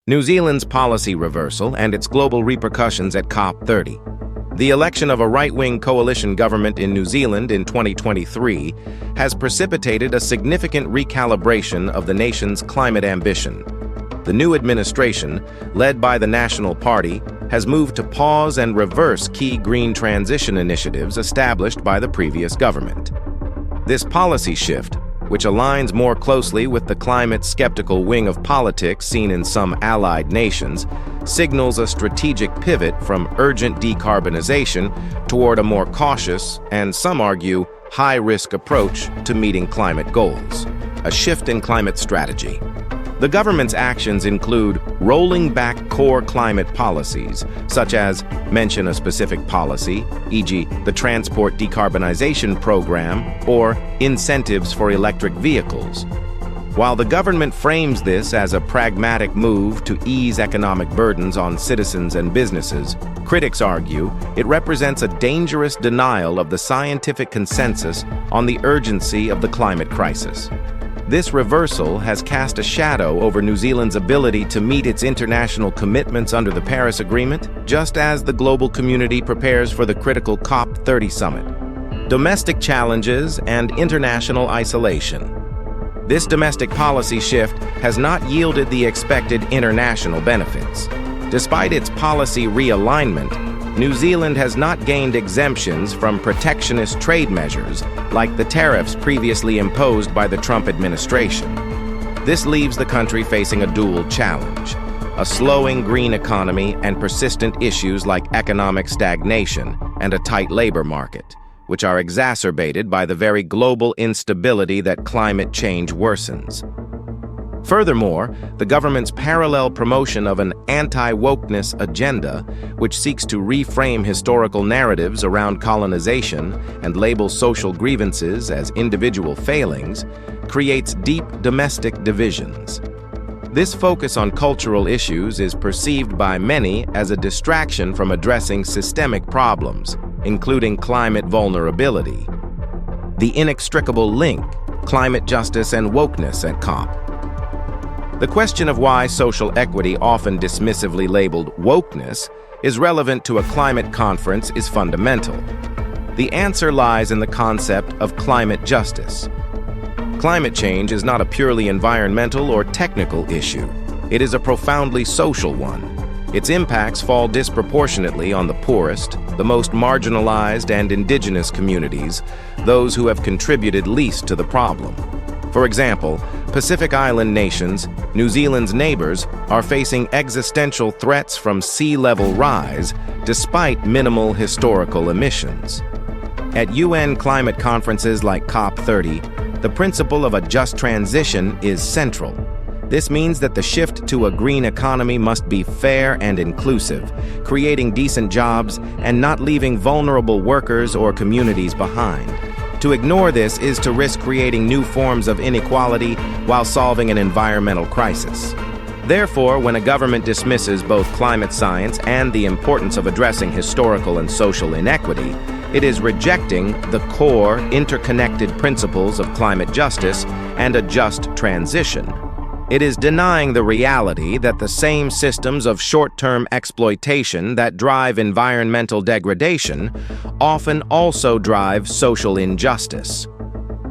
New Zealand's policy reversal and its global repercussions at COP30. The election of a right-wing coalition government in New Zealand in 2023 has precipitated a significant recalibration of the nation's climate ambition. The new administration, led by the National Party, has moved to pause and reverse key green transition initiatives established by the previous government. This policy shift, which aligns more closely with the climate-skeptical wing of politics seen in some allied nations, signals a strategic pivot from urgent decarbonization toward a more cautious and, some argue, high-risk approach to meeting climate goals. A shift in climate strategy. The government's actions include rolling back core climate policies, such as mention a specific policy, e.g. the Transport Decarbonization Program, or incentives for electric vehicles. While the government frames this as a pragmatic move to ease economic burdens on citizens and businesses, critics argue it represents a dangerous denial of the scientific consensus on the urgency of the climate crisis. This reversal has cast a shadow over New Zealand's ability to meet its international commitments under the Paris Agreement, just as the global community prepares for the critical COP30 summit. Domestic challenges and international isolation. This domestic policy shift has not yielded the expected international benefits. Despite its policy realignment, New Zealand has not gained exemptions from protectionist trade measures like the tariffs previously imposed by the Trump administration. This leaves the country facing a dual challenge: a slowing green economy and persistent issues like economic stagnation and a tight labor market, which are exacerbated by the very global instability that climate change worsens. Furthermore, the government's parallel promotion of an anti-wokeness agenda, which seeks to reframe historical narratives around colonization and label social grievances as individual failings, creates deep domestic divisions. This focus on cultural issues is perceived by many as a distraction from addressing systemic problems, including climate vulnerability. The inextricable link: climate justice and wokeness at COP. The question of why social equity, often dismissively labeled wokeness, is relevant to a climate conference is fundamental. The answer lies in the concept of climate justice. Climate change is not a purely environmental or technical issue. It is a profoundly social one. Its impacts fall disproportionately on the poorest, the most marginalized and indigenous communities, those who have contributed least to the problem. For example, Pacific Island nations, New Zealand's neighbors, are facing existential threats from sea level rise despite minimal historical emissions. At UN climate conferences like COP30, the principle of a just transition is central. This means that the shift to a green economy must be fair and inclusive, creating decent jobs and not leaving vulnerable workers or communities behind. To ignore this is to risk creating new forms of inequality while solving an environmental crisis. Therefore, when a government dismisses both climate science and the importance of addressing historical and social inequity, it is rejecting the core, interconnected principles of climate justice and a just transition. It is denying the reality that the same systems of short-term exploitation that drive environmental degradation often also drive social injustice.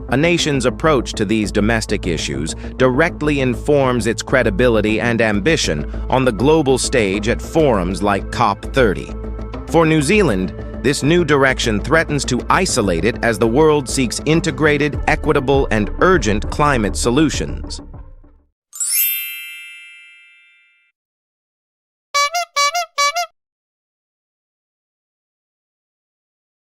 A nation's approach to these domestic issues directly informs its credibility and ambition on the global stage at forums like COP30. For New Zealand, this new direction threatens to isolate it as the world seeks integrated, equitable, and urgent climate solutions.